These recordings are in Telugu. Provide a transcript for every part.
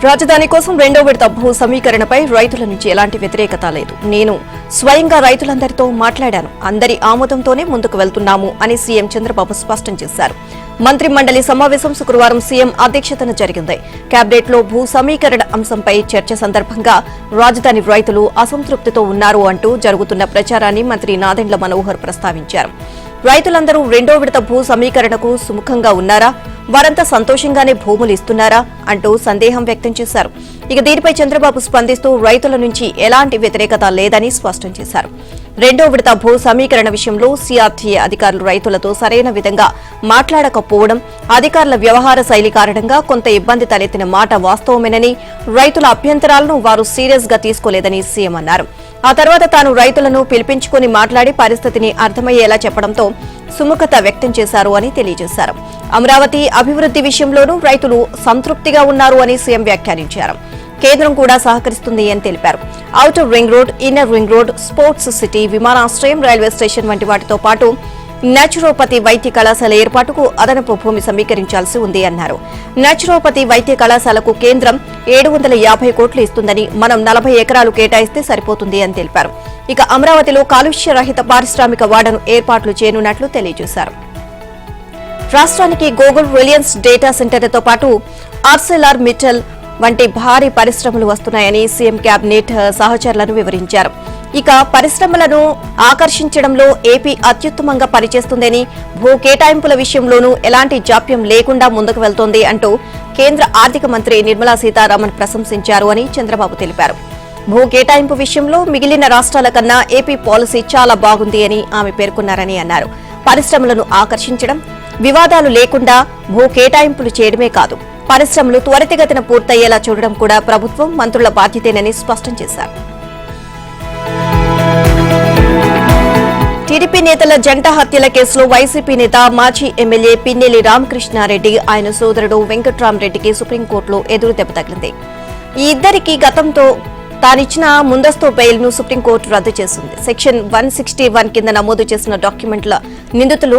రాజధాని కోసం రెండో విడత భూ సమీకరణపై రైతుల నుంచి ఎలాంటి వ్యతిరేకత లేదు. నేను స్వయంగా రైతులందరితో మాట్లాడాను. అందరి ఆమోదంతోనే ముందుకు వెళ్తున్నాము అని సీఎం చంద్రబాబు స్పష్టం చేశారు. మంత్రి మండలి సమావేశం శుక్రవారం సీఎం అధ్యక్షతన జరిగింది. కేబినెట్లో భూ సమీకరణ అంశంపై చర్చ సందర్భంగా రాజధాని రైతులు అసంతృప్తితో ఉన్నారు అంటూ జరుగుతున్న ప్రచారాన్ని మంత్రి నాదెండ్ల మనోహర్ ప్రస్తావించారు. రైతులందరూ రెండో విడత భూ సమీకరణకు సుముఖంగా ఉన్నారా, వారంతా సంతోషంగానే భూములు ఇస్తున్నారా అంటూ సందేహం వ్యక్తం చేశారు. ఇక దీనిపై చంద్రబాబు స్పందిస్తూ రైతుల నుంచి ఎలాంటి వ్యతిరేకత లేదని స్పష్టం చేశారు. రెండో విడత భూ సమీకరణ విషయంలో సీఆర్టీఏ అధికారులు రైతులతో సరైన విధంగా మాట్లాడకపోవడం, అధికారుల వ్యవహార శైలి కారణంగా కొంత ఇబ్బంది తలెత్తిన మాట వాస్తవమేనని, రైతుల అభ్యంతరాలను వారు సీరియస్ గా తీసుకోలేదని సీఎం అన్నారు. ఆ తర్వాత తాను రైతులను పిలిపించుకుని మాట్లాడి పరిస్థితిని అర్థమయ్యేలా చెప్పడంతో సుముఖత వ్యక్తం చేశారు అని తెలియజేశారు. అమరావతి అభివృద్ధి విషయంలోనూ రైతులు సంతృప్తిగా ఉన్నారు అని సీఎం వ్యాఖ్యానించారు. కేంద్రం కూడా సహకరిస్తుంది అని తెలిపారు. Outer ring road, inner ring road, sports city, విమానాశ్రయం, రైల్వే స్టేషన్ వంటి వాటితో పాటు నేచురోపతి వైద్య కళాశాల ఏర్పాటుకు అదనపు భూమి సమీకరించాల్సి ఉంది అన్నారు. నేచురోపతి వైద్య కళాశాలకు కేంద్రం 750 కోట్లు ఇస్తుందని, మనం 40 ఎకరాలు కేటాయిస్తే సరిపోతుంది అని తెలిపారు. ఇక అమరావతిలో కాలుష్య రహిత పారిశ్రామిక వాడను ఏర్పాట్లు చేయనున్నట్లు తెలియజేశారు. రాష్ట్రానికి గూగుల్, రిలయన్స్ డేటా సెంటర్లతో పాటు ఆర్సెలార్ మిట్టల్ వంటి భారీ పరిశ్రమలు వస్తున్నాయని సీఎం కేబినెట్ సహచరులను వివరించారు. ఇక పరిశ్రమలను ఆకర్షించడంలో ఏపీ అత్యుత్తమంగా పనిచేస్తుందని, భూ కేటాయింపుల విషయంలోనూ ఎలాంటి జాప్యం లేకుండా ముందుకు వెళ్తోంది అంటూ కేంద్ర ఆర్థిక మంత్రి నిర్మలా సీతారామన్ ప్రశంసించారు అని చంద్రబాబు తెలిపారు. భూ కేటాయింపు విషయంలో మిగిలిన రాష్ట్రాల కన్నా ఏపీ పాలసీ చాలా బాగుంది అని ఆమె పేర్కొన్నారని అన్నారు. పరిశ్రమలను ఆకర్షించడం, వివాదాలు లేకుండా భూ కేటాయింపులు చేయడమే కాదు, పరిశ్రమలు త్వరితగతిన పూర్తయ్యేలా చూడడం కూడా ప్రభుత్వం, మంత్రుల బాధ్యతేనని స్పష్టం చేశారు. టీడీపీ నేతల జంట హత్యల కేసులో వైసీపీ నేత, మాజీ ఎమ్మెల్యే పిన్నెల్లి రామకృష్ణారెడ్డి, ఆయన సోదరుడు వెంకట్రామరెడ్డికి సుప్రీంకోర్టులో ఎదురు దెబ్బ తగిలింది. ఈ ఇద్దరికి గతంతో తానిచ్చిన ముందస్తు బెయిల్ ను సుప్రీంకోర్టు రద్దు చేసింది. సెక్షన్ 161 కింద నమోదు చేసిన డాక్యుమెంట్ల నిందితులు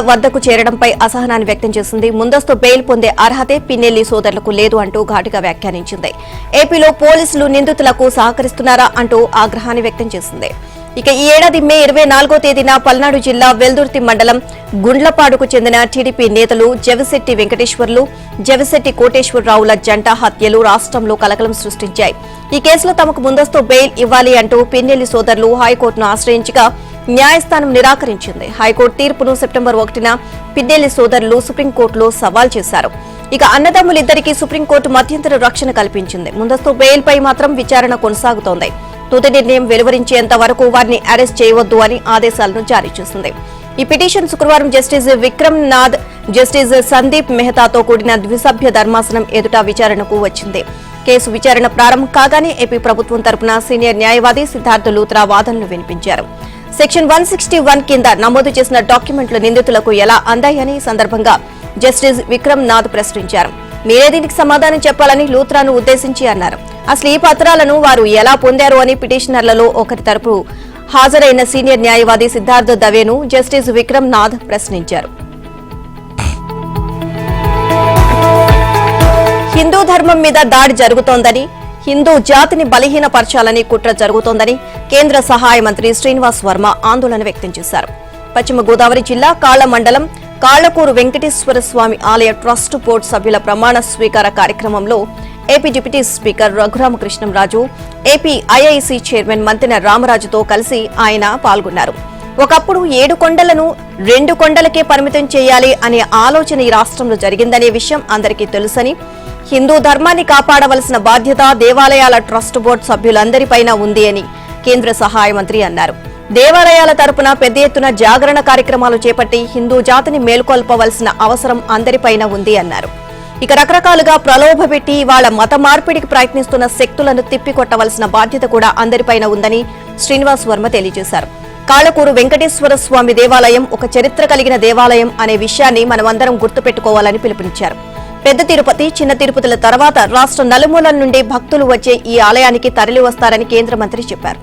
వద్దకు చేరడంపై అసహనాన్ని వ్యక్తం చేసింది. ముందస్తు బెయిల్ పొందే అర్హతే పిన్నెల్లి సోదరులకు లేదు అంటూ ఘాటుగా వ్యాఖ్యానించింది. ఏపీలో పోలీసులు నిందితులకు సహకరిస్తున్నారా అంటూ ఆగ్రహాన్ని వ్యక్తం చేసింది. ఇక ఈ ఏడాది మే 24వ తేదీన పల్నాడు జిల్లా వెల్దుర్తి మండలం గుండ్లపాడుకు చెందిన టీడీపీ నేతలు జవిశెట్టి వెంకటేశ్వర్లు, జవిశెట్టి కోటేశ్వరరావుల జంట హత్యలు రాష్ట్రంలో కలకలం సృష్టించాయి. ఈ కేసులో తమకు ముందస్తు బెయిల్ ఇవ్వాలి అంటూ పిన్నెల్లి సోదరులు హైకోర్టును ఆశ్రయించగా న్యాయస్థానం నిరాకరించింది. హైకోర్టు తీర్పును సెప్టెంబర్ 1న పిన్నెల్లి సోదరులు సుప్రీంకోర్టులో సవాల్ చేశారు. ఇక అన్నదమ్ములిద్దరికీ సుప్రీంకోర్టు మధ్యంతర రక్షణ కల్పించింది. ముందస్తు బెయిల్ పై మాత్రం విచారణ కొనసాగుతోంది. తుది నిర్ణయం వెలువరించేంత వరకు వారిని అరెస్ట్ చేయవద్దు అని ఆదేశాలను జారీ చేసింది. ఈ పిటిషన్ శుక్రవారం జస్టిస్ విక్రమ్ నాథ్, జస్టిస్ సందీప్ మెహతాతో కూడిన ద్విసభ్య ధర్మాసనం ఎదుట విచారణకు వచ్చింది. కేసు విచారణ ప్రారంభం కాగానే ఏపీ ప్రభుత్వం తరపున సీనియర్ న్యాయవాది సిద్ధార్థ లూత్రా వాదనలు వినిపించారు. సెక్షన్ 161 కింద నమోదు చేసిన డాక్యుమెంట్లు నిందితులకు ఎలా అందాయని సందర్భంగా జస్టిస్ విక్రమ్ నాథ్ ప్రశ్నించారు. మీరే దీనికి సమాధానం చెప్పాలని లూత్రాను ఉద్దేశించి అన్నారు. అసలు ఈ పత్రాలను వారు ఎలా పొందారు అని పిటిషనర్లలో ఒకరి తరపు హాజరైన సీనియర్ న్యాయవాది సిద్ధార్థ దవేను జస్టిస్ విక్రమ్ నాథ్ ప్రశ్నించారు. హిందూ ధర్మం మీద దాడి జరుగుతోందని, హిందూ జాతిని బలహీనపరచాలని కుట్ర జరుగుతోందని కేంద్ర సహాయ మంత్రి శ్రీనివాస్ వర్మ ఆందోళన వ్యక్తం చేశారు. పశ్చిమ గోదావరి జిల్లా కాళ్ల మండలం కాళ్లకూరు వెంకటేశ్వర స్వామి ఆలయ ట్రస్ట్ బోర్డు సభ్యుల ప్రమాణ స్వీకార కార్యక్రమంలో AP deputy speaker Raghuramakrishnamraju, AP IIC chairman Mantena రామరాజుతో కలిసి ఆయన పాల్గొన్నారు. ఒకప్పుడు 7 కొండలను 2 కొండలకే పరిమితం చేయాలి అనే ఆలోచన ఈ రాష్ట్రంలో జరిగిందనే విషయం అందరికీ తెలుసని, హిందూ ధర్మాన్ని కాపాడవలసిన బాధ్యత దేవాలయాల ట్రస్ట్ బోర్డు సభ్యులందరిపైన ఉంది అని కేంద్ర సహాయ మంత్రి అన్నారు. దేవాలయాల తరపున పెద్ద ఎత్తున జాగరణ కార్యక్రమాలు చేపట్టి హిందూ జాతిని మేల్కొల్పవలసిన అవసరం అందరిపైన ఉంది అన్నారు. ఇక రకరకాలుగా ప్రలోభపెట్టి వాళ్ళ మత మార్పిడికి ప్రయత్నిస్తున్న శక్తులను తిప్పికొట్టవలసిన బాధ్యత కూడా అందరిపైన ఉందని శ్రీనివాస్ వర్మ తెలియజేశారు. కాళ్లకూరు వెంకటేశ్వర స్వామి దేవాలయం ఒక చరిత్ర కలిగిన దేవాలయం అనే విషయాన్ని మనమందరం గుర్తుపెట్టుకోవాలని పిలుపునిచ్చారు. పెద్ద తిరుపతి, చిన్న తిరుపతిల తర్వాత రాష్ట్ర నలుమూలల నుండి భక్తులు వచ్చే ఈ ఆలయానికి తరలి వస్తారని కేంద్ర మంత్రి చెప్పారు.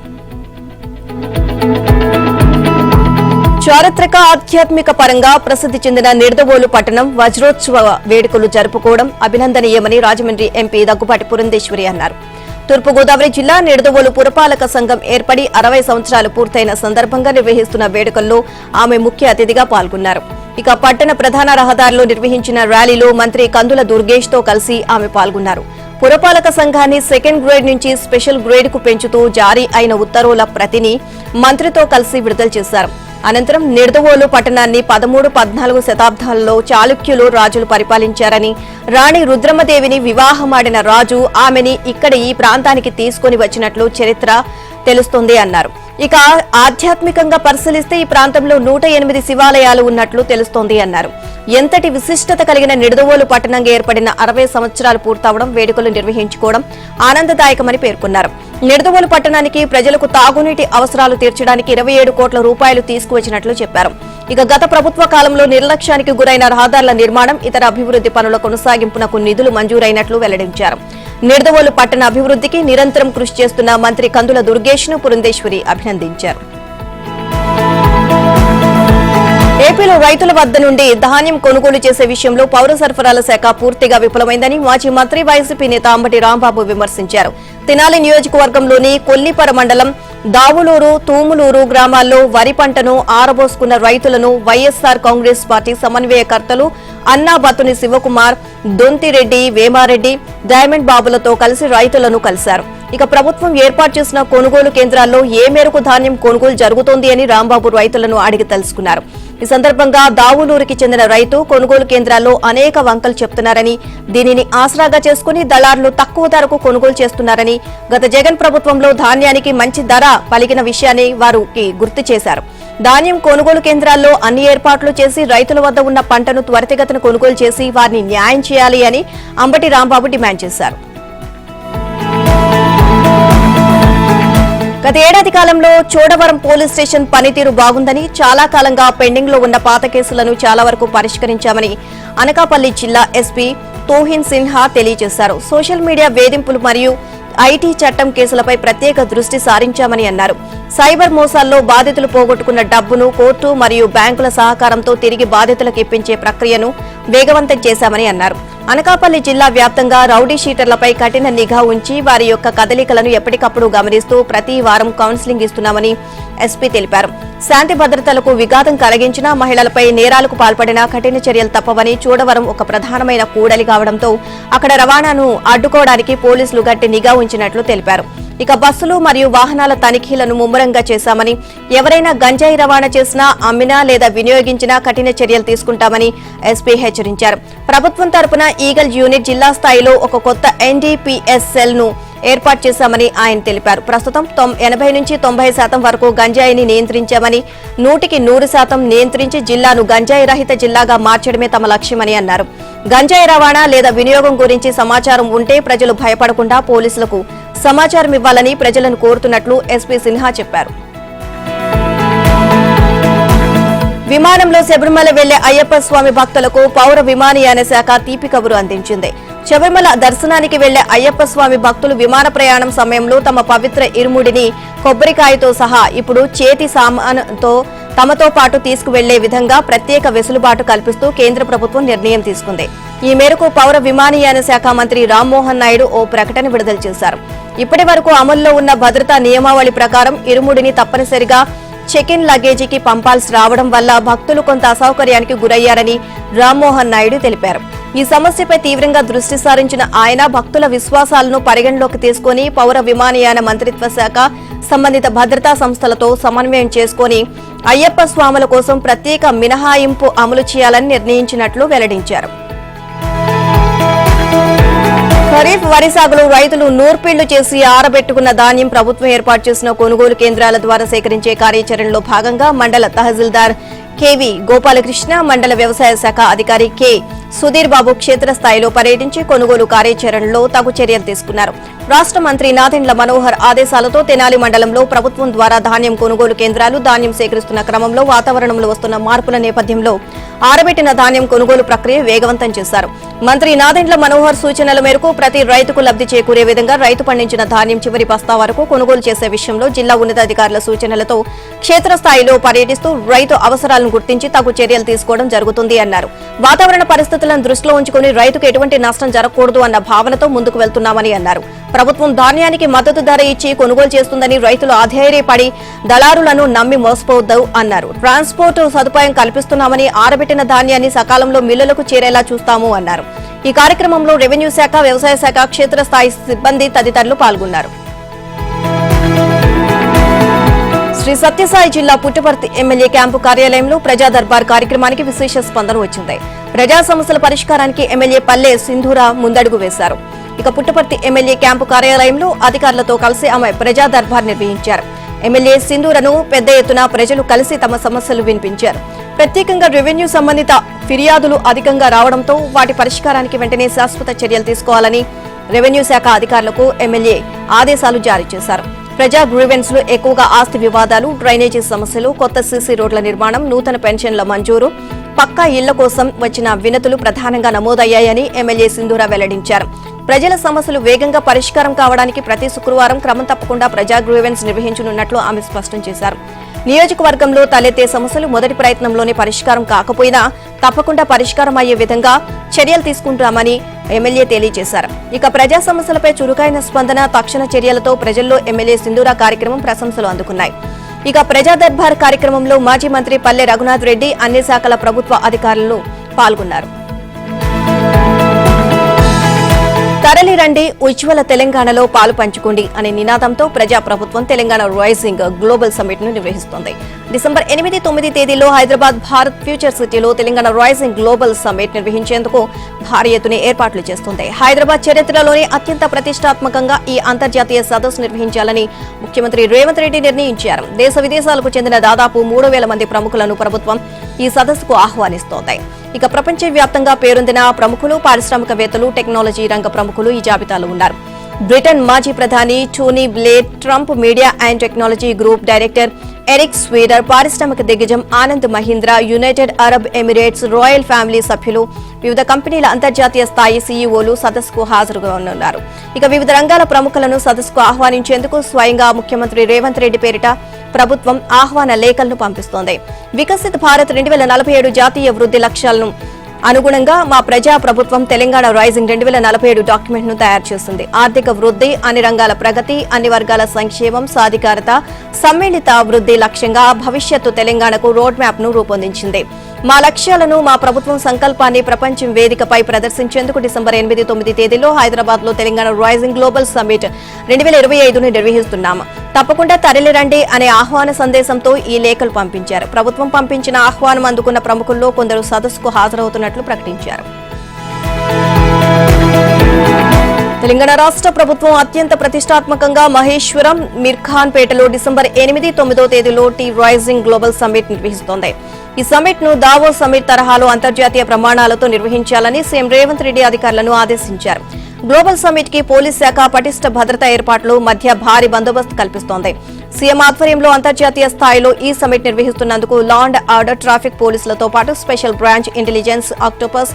చారిత్రక ఆధ్యాత్మిక పరంగా ప్రసిద్ధి చెందిన నిడదవోలు పట్టణం వజ్రోత్సవ వేడుకలు జరుపుకోవడం అభినందనీయమని రాజమండ్రి ఎంపీ దగ్గుబాటి పురంధేశ్వరి అన్నారు. తూర్పుగోదావరి జిల్లా నిడదవోలు పురపాలక సంఘం ఏర్పడి 60 సంవత్సరాలు పూర్తయిన సందర్భంగా నిర్వహిస్తున్న వేడుకల్లో ఆమె ముఖ్య అతిథిగా పాల్గొన్నారు. ఇక పట్టణ ప్రధాన రహదారిలో నిర్వహించిన ర్యాలీలో మంత్రి కందుల దుర్గేష్ తో కలిసి ఆమె పాల్గొన్నారు. పురపాలక సంఘాన్ని సెకండ్ గ్రేడ్ నుంచి స్పెషల్ గ్రేడ్ కు పెంచుతూ జారీ అయిన ఉత్తర్వుల ప్రతిని మంత్రితో కలిసి విడుదల చేశారు. అనంతరం నిడదవోలు పట్టణాన్ని 13-14 శతాబ్దాలలో చాళుక్యులు రాజులు పరిపాలించారని, రాణి రుద్రమదేవిని వివాహమాడిన రాజు ఆమెని ఇక్కడ ఈ ప్రాంతానికి తీసుకుని వచ్చినట్లు చరిత్ర తెలుస్తోంది అన్నారు. ఇక ఆధ్యాత్మికంగా పరిశీలిస్తే ఈ ప్రాంతంలో 108 శివాలయాలు ఉన్నట్లు తెలుస్తోంది అన్నారు. ఎంతటి విశిష్టత కలిగిన నిడదవోలు పట్టణంగా ఏర్పడిన 60 సంవత్సరాలు పూర్తవడం, వేడుకలు నిర్వహించుకోవడం ఆనందదాయకమని పేర్కొన్నారు. నిడదవోలు పట్టణానికి ప్రజలకు తాగునీటి అవసరాలు తీర్చడానికి 27 కోట్ల రూపాయలు తీసుకువచ్చినట్లు చెప్పారు. ఇక గత ప్రభుత్వ కాలంలో నిర్లక్ష్యానికి గురైన రహదారుల నిర్మాణం, ఇతర అభివృద్ధి పనుల కొనసాగింపునకు నిధులు మంజూరైనట్లు వెల్లడించారు. నిడదవోలు పట్టణ అభివృద్ధికి నిరంతరం కృషి చేస్తున్న మంత్రి కందుల దుర్గేష్ ను పురంధేశ్వరి అభినందించారు. ఏపీలో రైతుల వద్ద నుండి ధాన్యం కొనుగోలు చేసే విషయంలో పౌర సరఫరాల శాఖ పూర్తిగా విఫలమైందని మాజీ మంత్రి వైసీపీ నేత అంబటి రాంబాబు విమర్శించారు. తెనాలి నియోజకవర్గంలోని కొల్లిపర మండలం దావులూరు, తూములూరు గ్రామాల్లో వరి పంటను ఆరబోసుకున్న రైతులను వైఎస్సార్ కాంగ్రెస్ పార్టీ సమన్వయకర్తలు అన్నా బతుని శివకుమార్, దొంతిరెడ్డి, వేమారెడ్డి, డైమండ్ బాబులతో కలిసి రైతులను కలిశారు. ఇక ప్రభుత్వం ఏర్పాటు చేసిన కొనుగోలు కేంద్రాల్లో ఏ మేరకు ధాన్యం కొనుగోలు జరుగుతోంది అని రాంబాబు రైతులను అడిగి తెలుసుకున్నారు. ఈ సందర్భంగా దావులూరుకి చెందిన రైతు కొనుగోలు కేంద్రాల్లో అనేక వంకలు చెప్తున్నారని, దీనిని ఆసరాగా చేసుకుని దళారులు తక్కువ ధరకు కొనుగోలు చేస్తున్నారని, గత జగన్ ప్రభుత్వంలో ధాన్యానికి మంచి ధర పలికిన విషయాన్ని వారికి గుర్తు చేశారు. ధాన్యం కొనుగోలు కేంద్రాల్లో అన్ని ఏర్పాట్లు చేసి రైతుల వద్ద ఉన్న పంటను త్వరితగతిన కొనుగోలు చేసి వారిని న్యాయం చేయాలి అని అంబటి రాంబాబు డిమాండ్ చేశారు. గత ఏడాది కాలంలో చోడవరం పోలీస్ స్టేషన్ పనితీరు బాగుందని, చాలా కాలంగా పెండింగ్ లో ఉన్న పాత కేసులను చాలా వరకు పరిష్కరించామని అనకాపల్లి జిల్లా ఎస్పీ తోహిన్ సిన్హా తెలియజేశారు. సోషల్ మీడియా వేధింపులు మరియు ఐటీ చట్టం కేసులపై ప్రత్యేక దృష్టి సారించామని అన్నారు. సైబర్ మోసాల్లో బాధితులు పోగొట్టుకున్న డబ్బును కోర్టు మరియు బ్యాంకుల సహకారంతో తిరిగి బాధితులకు ఇప్పించే ప్రక్రియను వేగవంతం చేశామని అన్నారు. అనకాపల్లి జిల్లా వ్యాప్తంగా రౌడీ షీటర్లపై కఠిన నిఘా ఉంచి వారి యొక్క కదలికలను ఎప్పటికప్పుడు గమనిస్తూ ప్రతి వారం కౌన్సిలింగ్ ఇస్తున్నామని ఎస్పీ తెలిపారు. శాంతి భద్రతలకు విఘాతం కలిగించిన మహిళలపై నేరాలకు పాల్పడిన కఠిన చర్యలు తప్పవని, చూడవరం ఒక ప్రధానమైన కూడలి కావడంతో అక్కడ రవాణాను అడ్డుకోవడానికి పోలీసులు గట్టి నిఘా ఉంచినట్లు తెలిపారు. ఇక బస్సులు మరియు వాహనాల తనిఖీలను ముమ్మరంగా చేశామని, ఎవరైనా గంజాయి రవాణా చేసినా, అమ్మినా లేదా వినియోగించినా కఠిన చర్యలు తీసుకుంటామని ఎస్పీ హెచ్చరించారు. ప్రభుత్వం తరపున ఈగల్ యూనిట్ జిల్లా స్థాయిలో ఒక కొత్త ఎన్డీపీఎస్ సెల్ ను ఏర్పాటు చేశామని ఆయన తెలిపారు. ప్రస్తుతం 80 నుంచి 90% వరకు గంజాయిని నియంత్రించామని, 100% నియంత్రించి జిల్లాను గంజాయి రహిత జిల్లాగా మార్చడమే తమ లక్ష్యమని అన్నారు. గంజాయి రవాణా లేదా వినియోగం గురించి సమాచారం ఉంటే ప్రజలు భయపడకుండా పోలీసులకు సమాచారం ఇవ్వాలని ప్రజలను కోరుతున్నట్లు ఎస్పీ సిన్హా చెప్పారు. విమానంలో శబరిమల వెళ్లే అయ్యప్ప స్వామి భక్తులకు పౌర విమానయాన శాఖ తీపి కబురు అందించింది. శబరిమల దర్శనానికి వెళ్లే అయ్యప్ప స్వామి భక్తులు విమాన ప్రయాణం సమయంలో తమ పవిత్ర ఇరుముడిని కొబ్బరికాయతో సహా ఇప్పుడు చేతి సామానుతో తమతో పాటు తీసుకువెళ్లే విధంగా ప్రత్యేక వెసులుబాటు కల్పిస్తూ కేంద్ర ప్రభుత్వం నిర్ణయం తీసుకుంది. ఈ మేరకు పౌర విమానయాన శాఖ మంత్రి రామ్మోహన్ నాయుడు ఓ ప్రకటన విడుదల చేశారు. ఇప్పటి వరకు అమల్లో ఉన్న భద్రతా నియమావళి ప్రకారం ఇరుముడిని తప్పనిసరిగా చెక్ ఇన్ లగేజీకి పంపాల్సి రావడం వల్ల భక్తులు కొంత అసౌకర్యానికి గురయ్యారని రామ్మోహన్ నాయుడు తెలిపారు. ఈ సమస్యపై తీవ్రంగా దృష్టి సారించిన ఆయన భక్తుల విశ్వాసాలను పరిగణలోకి తీసుకుని పౌర విమానయాన మంత్రిత్వ శాఖ సంబంధిత భద్రతా సంస్థలతో సమన్వయం చేసుకుని అయ్యప్ప స్వాముల కోసం ప్రత్యేక మినహాయింపు అమలు చేయాలని నిర్ణయించినట్లు వెల్లడించారు. ఖరీఫ్ వరి సాగులో రైతులు నూర్పిళ్లు చేసి ఆరబెట్టుకున్న ధాన్యం ప్రభుత్వం ఏర్పాటు చేసిన కొనుగోలు కేంద్రాల ద్వారా సేకరించే కార్యాచరణలో భాగంగా మండల తహసీల్దార్ కెవి గోపాలకృష్ణ, మండల వ్యవసాయ శాఖ అధికారి కె సుధీర్ బాబు క్షేత్రస్థాయిలో పర్యటించి కొనుగోలు కార్యాచరణలో తగు చర్యలు తీసుకున్నారు. రాష్ట్ర మంత్రి నాదెండ్ల మనోహర్ ఆదేశాలతో తెనాలి మండలంలో ప్రభుత్వం ద్వారా ధాన్యం కొనుగోలు కేంద్రాలు ధాన్యం సేకరిస్తున్న క్రమంలో వాతావరణంలో వస్తున్న మార్పుల నేపథ్యంలో ఆరబెట్టిన ధాన్యం కొనుగోలు ప్రక్రియ వేగవంతం చేశారు. మంత్రి నాదెండ్ల మనోహర్ సూచనల మేరకు ప్రతి రైతుకు లబ్ధి చేకూరే విధంగా రైతు పండించిన ధాన్యం చివరి బస్తా వరకు కొనుగోలు చేసే విషయంలో జిల్లా ఉన్నతాధికారుల సూచనలతో క్షేత్రస్థాయిలో పర్యటిస్తూ రైతు అవసరాలను గుర్తించి తగు చర్యలు తీసుకోవడం జరుగుతుంది అన్నారు. వాతావరణ పరిస్థితులను దృష్టిలో ఉంచుకుని రైతుకు ఎటువంటి నష్టం జరగకూడదు అన్న భావనతో ముందుకు వెళ్తున్నామని అన్నారు. ప్రభుత్వం ధాన్యానికి మద్దతు ధర ఇచ్చి కొనుగోలు చేస్తుందని రైతులు అధైర్యపడి దళారులను నమ్మి మోసపోవద్దు అన్నారు. ట్రాన్స్పోర్ట్ సదుపాయం కల్పిస్తున్నామని ఆరబెట్టిన ధాన్యాన్ని సకాలంలో మిల్లులకు చేరేలా చూస్తాము అన్నారు. ఈ కార్యక్రమంలో రెవెన్యూ శాఖ, వ్యవసాయ శాఖ, క్షేత్రస్థాయి సిబ్బంది తదితరులు పాల్గొన్నారు. శ్రీ సత్యసాయి జిల్లా పుట్టపర్తి ఎమ్మెల్యే క్యాంపు కార్యాలయంలో ప్రజా దర్బార్ కార్యక్రమానికి విశేష స్పందన వచ్చింది. ప్రజా సమస్యల పరిష్కారానికి ఎమ్మెల్యే పల్లె సింధూర ముందడుగు వేశారు. ఇక పుట్టపర్తి ఎమ్మెల్యే క్యాంపు కార్యాలయంలో అధికారులతో కలిసి ఆమె ప్రజా దర్బార్ నిర్వహించారు. ఎమ్మెల్యే సింధూరను పెద్ద ఎత్తున ప్రజలు కలిసి తమ సమస్యలు వినిపించారు. ప్రత్యేకంగా రెవెన్యూ సంబంధిత ఫిర్యాదులు అధికంగా రావడంతో వాటి పరిష్కారానికి వెంటనే శాశ్వత చర్యలు తీసుకోవాలని రెవెన్యూ శాఖ అధికారులకు ఎమ్మెల్యే ఆదేశాలు జారీ చేశారు. ప్రజా గ్రీవెన్స్లు ఎక్కువగా ఆస్తి వివాదాలు, డ్రైనేజీ సమస్యలు, కొత్త సీసీ రోడ్ల నిర్మాణం, నూతన పెన్షన్ల మంజూరు, పక్కా ఇళ్ల కోసం వచ్చిన వినతులు ప్రధానంగా నమోదయ్యాయని ఎమ్మెల్యే సింధూర వెల్లడించారు. ప్రజల సమస్యలు వేగంగా పరిష్కారం కావడానికి ప్రతి శుక్రవారం క్రమం తప్పకుండా ప్రజా గ్రీవెన్స్ నిర్వహించనున్నట్లు ఆమె స్పష్టం చేశారు. నియోజకవర్గంలో తలెత్తే సమస్యలు మొదటి ప్రయత్నంలోనే పరిష్కారం కాకపోయినా తప్పకుండా పరిష్కారం అయ్యే విధంగా చర్యలు తీసుకుంటామని ఎమ్మెల్యే తెలియజేశారు. ఇక ప్రజా సమస్యలపై చురుకైన స్పందన, తక్షణ చర్యలతో ప్రజల్లో ఎమ్మెల్యే సింధూర కార్యక్రమం ప్రశంసలు అందుకున్నాయి. ఇక ప్రజా దర్బార్ కార్యక్రమంలో మాజీ మంత్రి పల్లె రఘునాథ్ రెడ్డి, అన్ని శాఖల ప్రభుత్వ అధికారులు పాల్గొన్నారు. తరలి రండి, ఉజ్వల తెలంగాణలో పాలు పంచుకోండి అనే నినాదంతో ప్రజా ప్రభుత్వం తెలంగాణ రైజింగ్ గ్లోబల్ సమ్మిట్ ను నిర్వహిస్తోంది. డిసెంబర్ 8, 9 తేదీల్లో హైదరాబాద్ భారత్ ఫ్యూచర్ సిటీలో తెలంగాణ రైజింగ్ గ్లోబల్ సమ్మిట్ నిర్వహించేందుకు భారీ ఎత్తున ఏర్పాట్లు చేస్తోంది. హైదరాబాద్ చరిత్రలోనే అత్యంత ప్రతిష్టాత్మకంగా ఈ అంతర్జాతీయ సదస్సు నిర్వహించాలని ముఖ్యమంత్రి రేవంత్ రెడ్డి నిర్ణయించారు. దేశ విదేశాలకు చెందిన దాదాపు 3,000 మంది ప్రముఖులను ప్రభుత్వం ఈ సదస్సుకు ఆహ్వానిస్తోంది. ఇక ప్రపంచవ్యాప్తంగా పేరొందిన ప్రముఖులు, పారిశ్రామికవేత్తలు, టెక్నాలజీ రంగ ప్రముఖులు ఈ జాబితాలో ఉన్నారు. బ్రిటన్ మాజీ ప్రధాని Tony Blair, Trump media and technology group director Eric Swider, పారిశ్రామిక దిగ్గజం Anand Mahindra, United Arab Emirates royal family సభ్యులు, వివిధ కంపెనీల అంతర్జాతీయ స్థాయి సీఈఓలు సదస్సుకు హాజరుగానున్నారు. ఇక వివిధ రంగాల ప్రముఖులను సదస్సుకు ఆహ్వానించేందుకు స్వయంగా ముఖ్యమంత్రి రేవంత్ రెడ్డి పేరిట ప్రభుత్వం ఆహ్వాన లేఖలను పంపిస్తోంది. వికసిత్ భారత్ 2047 జాతీయ వృద్ధి లక్ష్యాలను అనుగుణంగా మా ప్రజా ప్రభుత్వం తెలంగాణ రైజింగ్ 2047 డాక్యుమెంట్ ను తయారు చేస్తుంది. ఆర్థిక వృద్ధి, అన్ని రంగాల ప్రగతి, అన్ని వర్గాల సంక్షేమం, సాధికారత, సమ్మిళిత వృద్ధి లక్ష్యంగా భవిష్యత్తు తెలంగాణకు రోడ్ మ్యాప్ ను రూపొందించింది. మా లక్ష్యాలను, మా ప్రభుత్వం సంకల్పాన్ని ప్రపంచం వేదికపై ప్రదర్శించేందుకు డిసెంబర్ 8, 9 తేదీలో హైదరాబాద్ లో తెలంగాణ రైజింగ్ గ్లోబల్ సమ్మిట్ 2025 ను నిర్వహిస్తున్నాము. తప్పకుండా తరలిరండి అనే ఆహ్వాన సందేశంతో ఈ లేఖలు పంపించారు. ప్రభుత్వం పంపించిన ఆహ్వానం అందుకున్న ప్రముఖుల్లో కొందరు సదస్సుకు హాజరవుతున్నట్లు ప్రకటించారు. తెలంగాణ రాష్ట్ర ప్రభుత్వం అత్యంత ప్రతిష్టాత్మకంగా మహేశ్వరం, మిర్ఖాన్ పేటలో డిసెంబర్ 8, 9 తేదీలో టీ రైజింగ్ గ్లోబల్ సమ్మిట్ నిర్వహిస్తోంది. ఈ సమ్మిట్ ను దావోస్ సమ్మిట్ తరహాలో అంతర్జాతీయ ప్రమాణాలతో నిర్వహించాలని సీఎం రేవంత్ రెడ్డి అధికారులను ఆదేశించారు. గ్లోబల్ సమ్మిట్ కి పోలీస్ శాఖ పటిష్ట భద్రతా ఏర్పాట్లు మధ్య భారీ బందోబస్తు కల్పిస్తోంది. సీఎం ఆధ్వర్యంలో అంతర్జాతీయ స్థాయిలో ఈ సమ్మిట్ నిర్వహిస్తున్నందుకు లా అండ్ ఆర్డర్, ట్రాఫిక్ పోలీసులతో పాటు special branch, intelligence, octopus,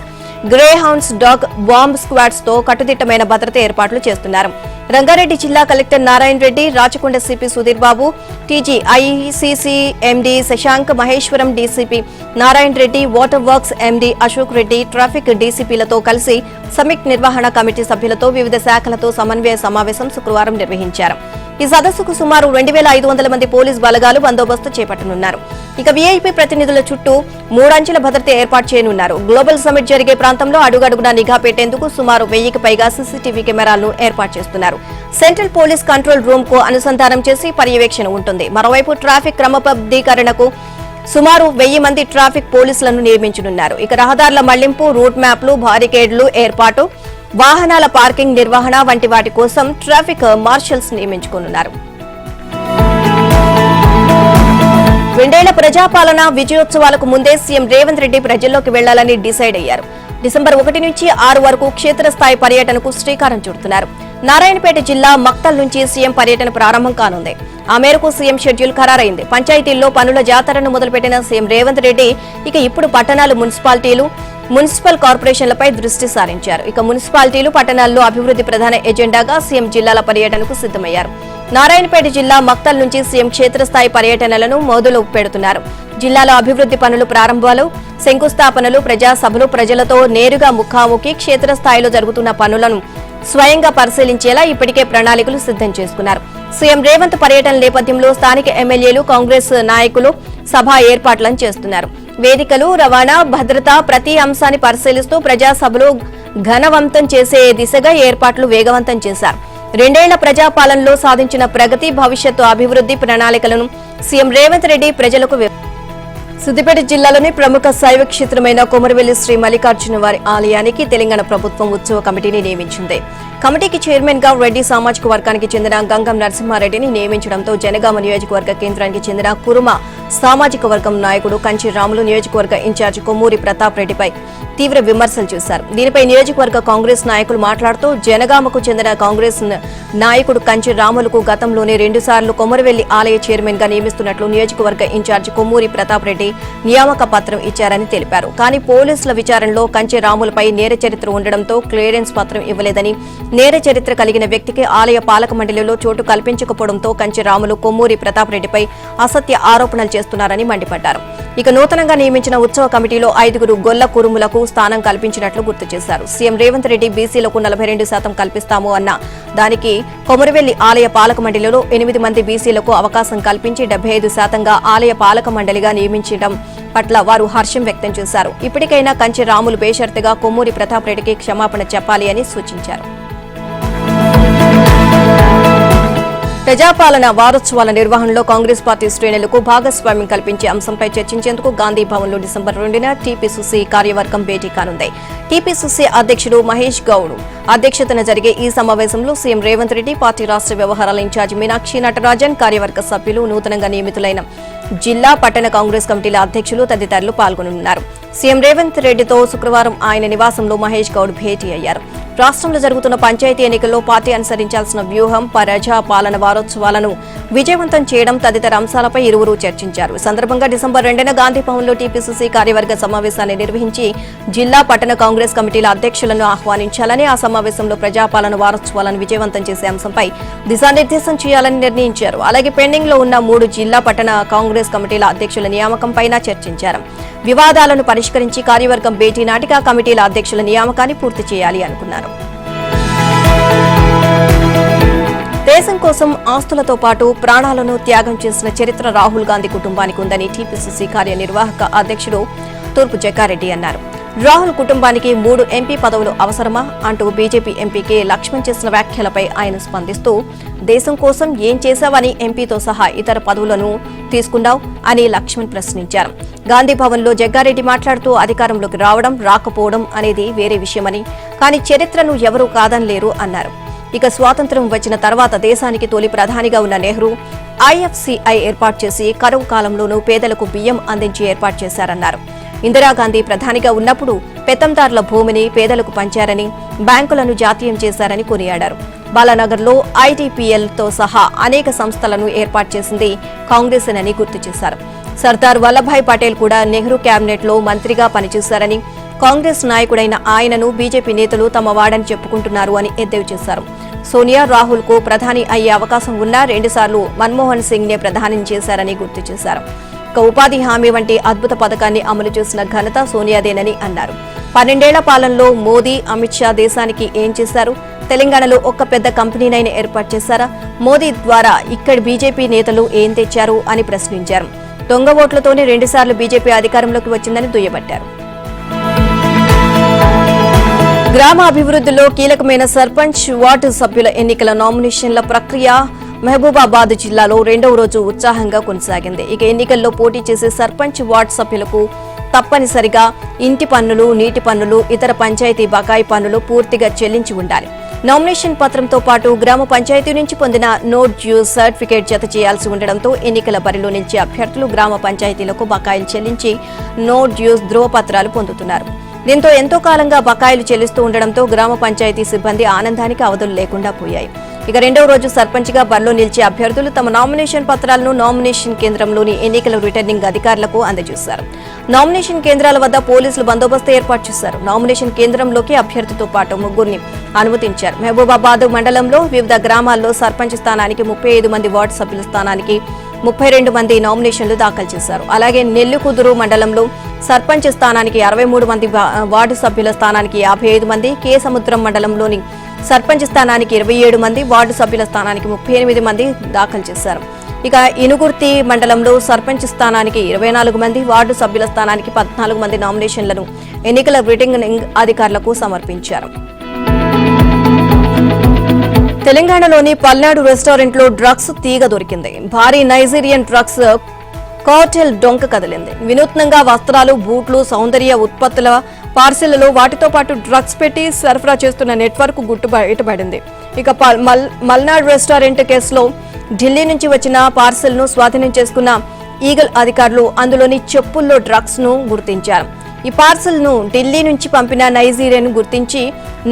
Greyhounds, dog, bomb squads తో కట్టుదిట్టమైన భద్రత ఏర్పాట్లు చేస్తున్నారు. రంగారెడ్డి జిల్లా collector Narayana Reddy, Rachakonda CP Sudheer Babu, TG ICC MD Shashank, Maheshwaram DCP Narayana Reddy, water works MD Ashok Reddy, traffic డీసీపీలతో కలిసి సమ్మిట్ నిర్వహణ కమిటీ సభ్యులతో వివిధ శాఖలతో సమన్వయ సమావేశం శుక్రవారం నిర్వహించారు. ఈ సదస్సుకు సుమారు 2,500 మంది పోలీస్ బలగాలు బందోబస్తు చేపట్టనున్నారు. ఇక వీఐపీ ప్రతినిధుల చుట్టూ 3 అంచెల భద్రత ఏర్పాటు చేయనున్నారు. గ్లోబల్ సమ్మిట్ జరిగే ప్రాంతంలో అడుగడుగునా నిఘా పెట్టేందుకు సుమారు 1000కి పైగా సీసీటీవీ కెమెరాలను ఏర్పాటు చేస్తున్నారు. సెంట్రల్ పోలీస్ కంట్రోల్ రూమ్ కు అనుసంధానం చేసి పర్యవేక్షణ ఉంటుంది. మరోవైపు ట్రాఫిక్ క్రమబద్దీకరణకు సుమారు 1000 మంది ట్రాఫిక్ పోలీసులను నియమించనున్నారు. ఇక రహదారుల మళ్లింపు, రూట్ మ్యాప్లు, బారికేడ్లు ఏర్పాటు, వాహనాల పార్కింగ్ నిర్వహణ వంటి వాటి కోసం ట్రాఫిక్ మార్షల్స్ నియమించుకోనున్నారు. 2 ఏళ్ల ప్రజాపాలన విజయోత్సవాలకు ముందే సీఎం రేవంత్ రెడ్డి ప్రజల్లోకి వెళ్లాలని డిసైడ్ అయ్యారు. డిసెంబర్ 1 నుంచి 6 వరకు క్షేత్రస్థాయి పర్యటనకు శ్రీకారం చుడుతున్నారు. నారాయణపేట జిల్లా మక్తల్ నుంచి సీఎం పర్యటన ప్రారంభం కానుంది. ఆ మేరకు సీఎం షెడ్యూల్ ఖరారైంది. పంచాయతీల్లో పనుల జాతరను మొదలుపెట్టిన సీఎం రేవంత్ రెడ్డి ఇక ఇప్పుడు పట్టణాలు, మున్సిపాలిటీలు, మున్సిపల్ కార్పొరేషన్లపై దృష్టి సారించారు. ఇక మున్సిపాలిటీలు, పట్టణాల్లో అభివృద్ధి ప్రధాన ఎజెండాగా సీఎం జిల్లాల పర్యటనకు సిద్ధమయ్యారు. నారాయణపేట జిల్లా మక్తల్ నుంచి సీఎం క్షేత్రస్థాయి పర్యటనలను మొదలు పెడుతున్నారు. జిల్లాలో అభివృద్ధి పనులు ప్రారంభాలు, శంకుస్థాపనలు, ప్రజాసభలు, ప్రజలతో నేరుగా ముఖాముఖి క్షేత్రస్థాయిలో జరుగుతున్న పనులను స్వయంగా పరిశీలించేలా ఇప్పటికే ప్రణాళికలు సిద్ధం చేసుకున్నారు. సీఎం రేవంత్ పర్యటన నేపథ్యంలో స్థానిక ఎమ్మెల్యేలు, కాంగ్రెస్ నాయకులు సభ ఏర్పాట్లను చేస్తున్నారు. వేదికలు, రవాణా, భద్రత ప్రతి అంశాన్ని పరిశీలిస్తూ ప్రజాసభలు ఘనవంతం చేసే దిశగా ఏర్పాట్లు వేగవంతం చేశారు. 2 ఏళ్ల ప్రజాపాలనలో సాధించిన ప్రగతి, భవిష్యత్తు అభివృద్ధి ప్రణాళికలను సీఎం రేవంత్ రెడ్డి ప్రజలకు సిద్దిపేట జిల్లాలోని ప్రముఖ శైవ క్షేత్రమైన కొమరవెల్లి శ్రీ మల్లికార్జున వారి ఆలయానికి తెలంగాణ ప్రభుత్వం ఉత్సవ కమిటీని నియమించింది. కమిటీకి చైర్మన్ గా రెడ్డి సామాజిక వర్గానికి చెందిన గంగం నరసింహారెడ్డిని నియమించడంతో జనగామ నియోజకవర్గ కేంద్రానికి చెందిన కురుమ సామాజిక వర్గం నాయకుడు కంచి రాములు, నియోజకవర్గ ఇన్ఛార్జి కొమ్మూరి ప్రతాప్ రెడ్డిపై తీవ్ర విమర్శలు చేశారు. దీనిపై నియోజకవర్గ కాంగ్రెస్ నాయకులు మాట్లాడుతూ జనగామకు చెందిన కాంగ్రెస్ నాయకుడు కంచి రాములకు గతంలోనే 2 సార్లు కొమరవెల్లి ఆలయ చైర్మన్ గా నియమిస్తున్నట్లు నియోజకవర్గ ఇన్ఛార్జి కొమ్మూరి ప్రతాప్ రెడ్డి నియామక పత్రం ఇచ్చారని తెలిపారు. కానీ పోలీసుల విచారణలో కంచి రాములపై నేర చరిత్ర ఉండడంతో క్లియరెన్స్ పత్రం ఇవ్వలేదని, నేర చరిత్ర కలిగిన వ్యక్తికి ఆలయ పాలక మండలిలో చోటు కల్పించకపోవడంతో కంచి రాములు కొమ్మూరి ప్రతాప్ రెడ్డిపై అసత్య ఆరోపణలు చేస్తున్నారని మండిపడ్డారు. ఇక నూతనంగా నియమించిన ఉత్సవ కమిటీలో 5 గొల్ల కురుములకు స్థానం కల్పించినట్లు గుర్తు చేశారు. సీఎం రేవంత్ రెడ్డి బీసీలకు 42% కల్పిస్తాము అన్న దానికి కొమరవెల్లి ఆలయ పాలక మండలిలో 8 మంది బీసీలకు అవకాశం కల్పించి 75%గా ఆలయ పాలక మండలిగా నియమించడం పట్ల వారు హర్షం వ్యక్తం చేశారు. ఇప్పటికైనా కంచి రాములు బేషరతుగా కొమ్మూరి ప్రతాప్ రెడ్డికి క్షమాపణ చెప్పాలి అని సూచించారు. ప్రజాపాలన వారోత్సవాల నిర్వహణలో కాంగ్రెస్ పార్టీ శ్రేణులకు భాగస్వామ్యం కల్పించే అంశంపై చర్చించేందుకు గాంధీ భవన్లో డిసెంబర్ 2న టీపీసీసీ కార్యవర్గం భేటీ కానుంది. టీపీసీసీ అధ్యక్షుడు మహేష్ గౌడ్ అధ్యక్షతన జరిగే ఈ సమావేశంలో సీఎం రేవంత్ రెడ్డి, పార్టీ రాష్ట్ర వ్యవహారాల ఇన్ఛార్జి మీనాక్షి నటరాజన్, కార్యవర్గ సభ్యులు, నూతనంగా నియమితులైన జిల్లా, పట్టణ కాంగ్రెస్ కమిటీల అధ్యక్షులు తదితరులు పాల్గొనున్నారు. సీఎం రేవంత్ రెడ్డితో శుక్రవారం ఆయన నివాసంలో మహేష్ గౌడ్ భేటీ అయ్యారు. రాష్ట్రంలో జరుగుతున్న పంచాయతీ ఎన్నికల్లో పార్టీ అనుసరించాల్సిన వ్యూహం, ప్రజా పాలన వారోత్సవాలను విజయవంతం చేయడం తదితర అంశాలపై ఇరువురు చర్చించారు. ఈ సందర్భంగా డిసెంబర్ 2న గాంధీ భవన్లో టీపీసీసీ కార్యవర్గ సమావేశాన్ని నిర్వహించి జిల్లా, పట్టణ కాంగ్రెస్ కమిటీల అధ్యక్షులను ఆహ్వానించాలని, ఆ సమావేశంలో ప్రజాపాలన వారోత్సవాలను విజయవంతం చేసే అంశంపై దిశానిర్దేశం చేయాలని నిర్ణయించారు. అలాగే పెండింగ్ లో ఉన్న 3 జిల్లా, పట్టణ కాంగ్రెస్ కమిటీల అధ్యక్షుల నియామకంపైన చర్చించారు. వివాదాలను పరిష్కరించి కార్యవర్గం భేటీ నాటిగా కమిటీల అధ్యక్షుల నియామకాన్ని పూర్తి చేయాలి అనుకున్నారు. దేశం కోసం ఆస్తులతో పాటు ప్రాణాలను త్యాగం చేసిన చరిత్ర రాహుల్ గాంధీ కుటుంబానికి ఉందని టీపీసీసీ కార్యనిర్వాహక అధ్యక్షుడు తూర్పు జగ్గారెడ్డి అన్నారు. రాహుల్ కుటుంబానికి 3 ఎంపీ పదవులు అవసరమా అంటూ బీజేపీ ఎంపీకి లక్ష్మణ్ చేసిన వ్యాఖ్యలపై ఆయన స్పందిస్తూ, దేశం కోసం ఏం చేశావని ఎంపీతో సహా ఇతర పదవులను తీసుకున్నావు అని లక్ష్మణ్ ప్రశ్నించారు. గాంధీ భవన్లో జగ్గారెడ్డి మాట్లాడుతూ, అధికారంలోకి రావడం, రాకపోవడం అనేది వేరే విషయమని, కానీ చరిత్రను ఎవరూ కాదనలేరు అన్నారు. ఇక స్వాతంత్ర్యం వచ్చిన తర్వాత దేశానికి తొలి ప్రధానిగా ఉన్న నెహ్రూ ఐఎఫ్సీఐ ఏర్పాటు చేసి కరువు కాలంలోనూ పేదలకు బియ్యం అందించి ఏర్పాటు చేశారన్నారు. ఇందిరాగాంధీ ప్రధానిగా ఉన్నప్పుడు పెత్తందారుల భూమిని పేదలకు పంచారని, బ్యాంకులను జాతీయం చేశారని కొనియాడారు. బాలానగర్లో ఐటీపీఎల్తో సహా అనేక సంస్థలను ఏర్పాటు చేసింది కాంగ్రెసేనని గుర్తు చేశారు. సర్దార్ వల్లభాయ్ పటేల్ కూడా నెహ్రూ కేబినెట్లో మంత్రిగా పనిచేశారని, కాంగ్రెస్ నాయకుడైన ఆయనను బీజేపీ నేతలు తమ వాడని చెప్పుకుంటున్నారు అని ఎద్దేవి చేశారు. సోనియా, రాహుల్ కు ప్రధాని అయ్యే అవకాశం ఉన్నా 2 సార్లు మన్మోహన్ సింగ్ నే ప్రధాని చేశారని గుర్తు చేశారు. ఇక ఉపాధి హామీ వంటి అద్భుత పథకాన్ని అమలు చేసిన ఘనత సోనియాదేనని అన్నారు. 12 ఏళ్ల పాలనలో మోదీ, అమిత్ షా దేశానికి ఏం చేశారు? తెలంగాణలో ఒక్క పెద్ద కంపెనీనైనా ఏర్పాటు చేశారా? మోదీ ద్వారా ఇక్కడి బీజేపీ నేతలు ఏం తెచ్చారు అని ప్రశ్నించారు. దొంగ ఓట్లతోనే 2 సార్లు బీజేపీ అధికారంలోకి వచ్చిందని దుయ్యబట్టారు. గ్రామ అభివృద్ధిలో కీలకమైన సర్పంచ్, వార్డు సభ్యుల ఎన్నికల నామినేషన్ల ప్రక్రియ మహబూబాబాద్ జిల్లాలో 2వ రోజు ఉత్సాహంగా కొనసాగింది. ఇక ఎన్నికల్లో పోటీ చేసే సర్పంచ్, వార్డు సభ్యులకు తప్పనిసరిగా ఇంటి పన్నులు, నీటి పన్నులు, ఇతర పంచాయతీ బకాయి పన్నులు పూర్తిగా చెల్లించి ఉండాలి. నామినేషన్ పత్రంతో పాటు గ్రామ పంచాయతీ నుంచి పొందిన నో డ్యూస్ సర్టిఫికేట్ జత చేయాల్సి ఉండడంతో ఎన్నికల బరిలో నిలిచే అభ్యర్థులు గ్రామ పంచాయతీలకు బకాయిలు చెల్లించి నో డ్యూస్ ధ్రువపత్రాలు పొందుతున్నారు. దీంతో ఎంతో కాలంగా బకాయిలు చెల్లిస్తూ ఉండడంతో గ్రామ పంచాయతీ సిబ్బంది ఆనందానికి అవధులు లేకుండా పోయాయి. ఇక రెండవ రోజు సర్పంచ్గా బరిలో నిలిచే అభ్యర్థులు తమ నామినేషన్ పత్రాలను నామినేషన్ కేంద్రంలోని ఎన్నికల రిటర్నింగ్ అధికారులకు అందజేశారు. నామినేషన్ కేంద్రాల వద్ద పోలీసులు బందోబస్తు ఏర్పాటు చేశారు. నామినేషన్ కేంద్రంలోకి అభ్యర్థితో పాటు ముగ్గురిని అనుమతించారు. మహబూబాబాద్ మండలంలో వివిధ గ్రామాల్లో సర్పంచ్ స్థానానికి 35 మంది వార్డు సభ్యుల స్థానానికి 32 మంది నామినేషన్లు దాఖలు చేశారు. అలాగే నెల్లికుదురు మండలంలో సర్పంచ్ స్థానానికి 63 మంది, వార్డు సభ్యుల స్థానానికి 55 మంది, కే సముద్రం మండలంలోని సర్పంచ్ స్థానానికి 27 మంది, వార్డు సభ్యుల స్థానానికి 38 మంది దాఖలు చేశారు. ఇక ఇనుగుర్తి మండలంలో సర్పంచ్ స్థానానికి 24 మంది, వార్డు సభ్యుల స్థానానికి 14 మంది నామినేషన్లను ఎన్నికల రిటర్నింగ్ అధికారులకు సమర్పించారు. తెలంగాణలోని పల్నాడు రెస్టారెంట్లో డ్రగ్స్ తీగ దొరికింది. భారీ నైజీరియన్ డ్రగ్స్ కార్టెల్ డొంక కదిలింది. వినూత్నంగా వస్త్రాలు, బూట్లు, సౌందర్య ఉత్పత్తుల పార్సిళ్లలో వాటితో పాటు డ్రగ్స్ పెట్టి సరఫరా చేస్తున్న నెట్వర్క్ గుట్టు బయటపడింది. ఇక మల్నాడు రెస్టారెంట్ కేసులో ఢిల్లీ నుంచి వచ్చిన పార్సిల్ ను స్వాధీనం చేసుకున్న ఈగల్ అధికారులు అందులోని చెప్పుల్లో డ్రగ్స్ ను గుర్తించారు. ఈ పార్సిల్ ను ఢిల్లీ నుంచి పంపిన నైజీరియాను గుర్తించి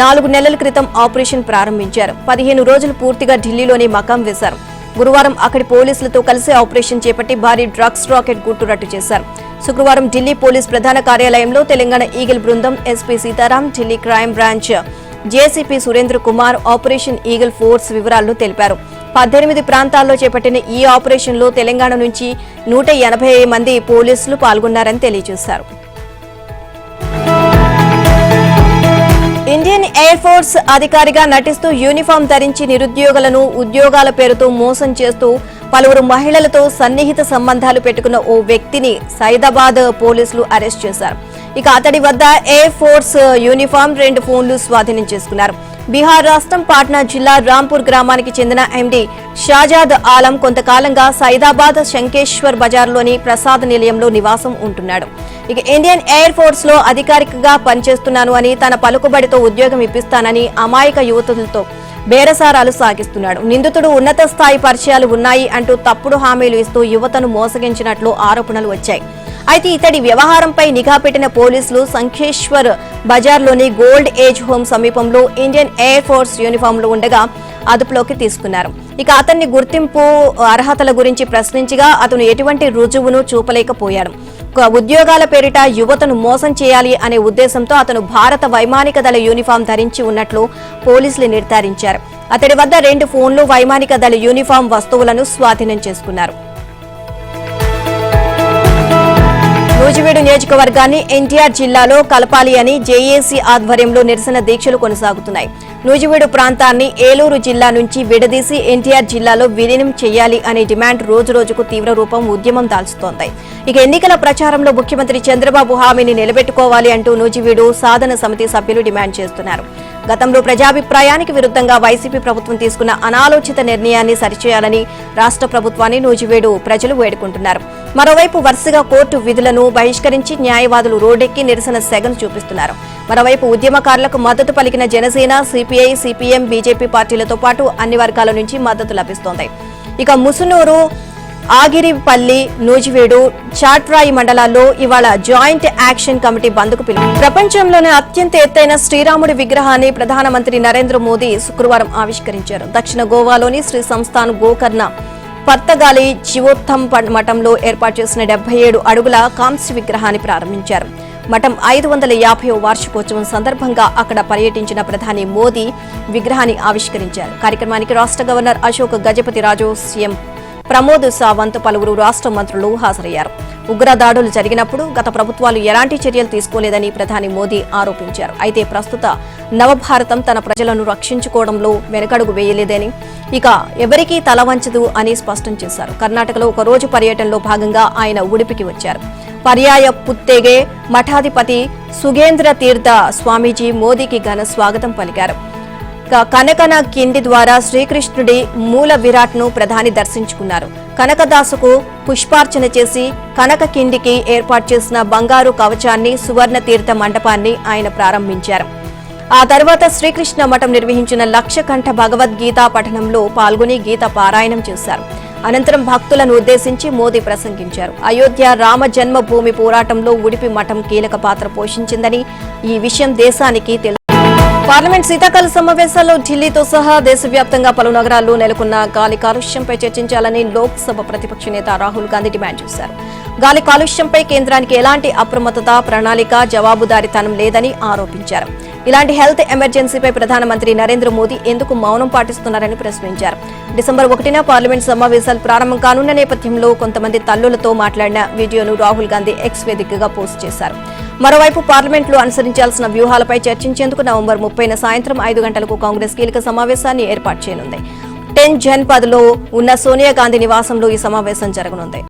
4 నెలల క్రితం ఆపరేషన్ ప్రారంభించారు. 15 రోజులు పూర్తిగా ఢిల్లీలోని మకాం వేశారు. గురువారం అక్కడి పోలీసులతో కలిసి ఆపరేషన్ చేపట్టి భారీ డ్రగ్స్ రాకెట్ గుట్టు రట్టు చేశారు. శుక్రవారం ఢిల్లీ పోలీస్ ప్రధాన కార్యాలయంలో తెలంగాణ ఈగల్ బృందం, SP Sitaram, Delhi crime branch JCP Surendra Kumar operation eagle force వివరాలను తెలిపారు. 18 ప్రాంతాల్లో చేపట్టిన ఈ ఆపరేషన్ లో తెలంగాణ నుంచి 180 మంది పోలీసులు పాల్గొన్నారని తెలియజేశారు. ఇండియన్ ఎయిర్ ఫోర్స్ అధికారిగా నటిస్తూ యూనిఫామ్ ధరించి నిరుద్యోగులను ఉద్యోగాల పేరుతో మోసం చేస్తూ పలువురు మహిళలతో సన్నిహిత సంబంధాలు పెట్టుకున్న ఓ వ్యక్తిని సైదాబాద్ పోలీసులు అరెస్ట్ చేశారు. ఇక అతడి వద్ద ఎయిర్ ఫోర్స్ యూనిఫామ్, 2 ఫోన్లు స్వాధీనం చేసుకున్నారు. బీహార్ రాష్ట్రం పాట్నా జిల్లా రాంపూర్ గ్రామానికి చెందిన ఎండీ షాజాద్ ఆలం కొంతకాలంగా సైదాబాద్ శంకేశ్వర్ బజార్లోని ప్రసాద్ నిలయంలో నివాసం ఉంటున్నాడు. ఇక ఇండియన్ ఎయిర్ ఫోర్స్ లో అధికారికంగా పనిచేస్తున్నాను అని, తన పలుకుబడితో ఉద్యోగం ఇప్పిస్తానని అమాయక యువతులతో బేరసారాలు సాగిస్తున్నాడు. నిందితుడు ఉన్నత స్థాయి పరిచయాలు ఉన్నాయి అంటూ తప్పుడు హామీలు ఇస్తూ యువతను మోసగించినట్లు ఆరోపణలు వచ్చాయి. అయితే ఇతడి వ్యవహారంపై నిఘా పెట్టిన పోలీసులు శంఖేశ్వర్ బజార్లోని గోల్డ్ ఏజ్ హోమ్ సమీపంలో ఇండియన్ ఎయిర్ ఫోర్స్ యూనిఫామ్లో ఉండగా అదుపులోకి తీసుకున్నారు. ఇక అతన్ని గుర్తింపు అర్హతల గురించి ప్రశ్నించగా అతను ఎటువంటి రుజువును చూపలేకపోయాడు. ఉద్యోగాల పేరిట యువతను మోసం చేయాలి అనే ఉద్దేశంతో అతను భారత వైమానిక దళ యూనిఫామ్ ధరించి ఉన్నట్లు పోలీసులు నిర్ధారించారు. అతడి వద్ద 2 ఫోన్లు, వైమానిక దళ యూనిఫామ్ వస్తువులను స్వాధీనం చేసుకున్నారు. నూజివీడు నియోజకవర్గాన్ని ఎన్టీఆర్ జిల్లాలో కలపాలి అని జేఏసీ ఆధ్వర్యంలో నిరసన దీక్షలు కొనసాగుతున్నాయి. నూజివీడు ప్రాంతాన్ని ఏలూరు జిల్లా నుంచి విడదీసి ఎన్టీఆర్ జిల్లాలో విలీనం చేయాలి అనే డిమాండ్ రోజురోజుకు తీవ్ర రూపం, ఉద్యమం దాల్చుతోంది. ఇక ఎన్నికల ప్రచారంలో ముఖ్యమంత్రి చంద్రబాబు హామీని నిలబెట్టుకోవాలి అంటూ నూజివీడు సాధన సమితి సభ్యులు డిమాండ్ చేస్తున్నారు. గతంలో ప్రజాభిప్రాయానికి విరుద్ధంగా వైసీపీ ప్రభుత్వం తీసుకున్న అనాలోచిత నిర్ణయాన్ని సరిచేయాలని రాష్ట్ర ప్రభుత్వాన్ని నూజివీడు ప్రజలు వేడుకుంటున్నారు. మరోవైపు వరుసగా కోర్టు విధులను బహిష్కరించి న్యాయవాదులు రోడ్డెక్కి నిరసన సెగను చూపిస్తున్నారు. మరోవైపు ఉద్యమకారులకు మద్దతు పలికిన జనసేన, సిపిఐ, సిపిఎం, బీజేపీ పార్టీలతో పాటు అన్ని వర్గాల నుంచి మద్దతు లభిస్తోంది. ఇక ముసునూరు, ఆగిరిపల్లి, నూజివీడు, చాట్రాయి మండలాల్లో ఇవాళ జాయింట్ యాక్షన్ కమిటీ బంద్కు పిలుపు. ప్రపంచంలోనే అత్యంత ఎత్తైన శ్రీరాముడి విగ్రహాన్ని ప్రధానమంత్రి నరేంద్ర మోదీ శుక్రవారం ఆవిష్కరించారు. దక్షిణ గోవాలోని శ్రీ సంస్థాన్ గోకర్ణ పర్తగాలి జీవోత్తమ్ మఠంలో ఏర్పాటు చేసిన 77 అడుగుల కాంస్య విగ్రహాన్ని ప్రారంభించారు. మఠం 550వ వార్షికోత్సవం సందర్భంగా అక్కడ పర్యటించిన ప్రధాని మోదీ విగ్రహాన్ని ఆవిష్కరించారు. కార్యక్రమానికి రాష్ట్ర గవర్నర్ అశోక్ గజపతి రాజు, సీఎం ప్రమోద్ సావంత్, పలువురు రాష్ట్ర మంత్రులు హాజరయ్యారు. ఉగ్ర దాడులు జరిగినప్పుడు గత ప్రభుత్వాలు ఎలాంటి చర్యలు తీసుకోలేదని ప్రధాని మోదీ ఆరోపించారు. అయితే ప్రస్తుత నవభారతం తన ప్రజలను రక్షించుకోవడంలో వెనకడుగు వేయలేదని, ఇక ఎవరికీ తల వంచదు అని స్పష్టం చేశారు. కర్ణాటకలో ఒక రోజు పర్యటనలో భాగంగా ఆయన ఉడిపికి వచ్చారు. పర్యాయ పుత్తేగే మఠాధిపతి సుగేంద్ర తీర్థ స్వామీజీ మోదీకి ఘన స్వాగతం పలికారు. కనకన కిండి ద్వారా శ్రీకృష్ణుడి మూల విరాట్ ను ప్రధాని దర్శించుకున్నారు. కనకదాసుకు పుష్పార్చన చేసి కనక కిండికి ఏర్పాటు చేసిన బంగారు కవచాన్ని, సువర్ణ తీర్థ మండపాన్ని ఆయన ప్రారంభించారు. ఆ తర్వాత శ్రీకృష్ణ మఠం నిర్వహించిన లక్షకంఠ భగవద్గీత పఠనంలో పాల్గొని గీత పారాయణం చేశారు. అనంతరం భక్తులను ఉద్దేశించి మోదీ ప్రసంగించారు. అయోధ్య రామ జన్మభూమి పోరాటంలో ఉడిపి మఠం కీలక పాత్ర పోషించిందని, ఈ విషయం దేశానికి తెలుసు. పార్లమెంట్ శీతాకాల సమావేశాల్లో ఢిల్లీతో సహా దేశవ్యాప్తంగా పలు నగరాల్లో నెలకొన్న గాలి కాలుష్యంపై చర్చించాలని లోక్సభ ప్రతిపక్ష నేత రాహుల్ గాంధీ డిమాండ్ చేశారు. గాలి కాలుష్యంపై కేంద్రానికి ఎలాంటి అప్రమత్తత, ప్రణాళిక, జవాబుదారీతనం లేదని ఆరోపించారు. ఇలాంటి హెల్త్ ఎమర్జెన్సీపై ప్రధానమంత్రి నరేంద్ర మోదీ ఎందుకు మౌనం పాటిస్తున్నారని ప్రశ్నించారు. డిసెంబర్ 1న పార్లమెంట్ సమావేశాలు ప్రారంభం కానున్న నేపథ్యంలో కొంతమంది తల్లులతో మాట్లాడిన వీడియోను రాహుల్ గాంధీ ఎక్స్ వేదికగా పోస్ట్ చేశారు. మరోవైపు పార్లమెంట్లో అనుసరించాల్సిన వ్యూహాలపై చర్చించేందుకు నవంబర్ 30న సాయంత్రం 5 గంటలకు కాంగ్రెస్ కీలక సమావేశాన్ని ఏర్పాటు చేయనుంది. 10 జన్పథ్లో ఉన్న సోనియా గాంధీ నివాసంలో ఈ సమావేశం జరగనుంది.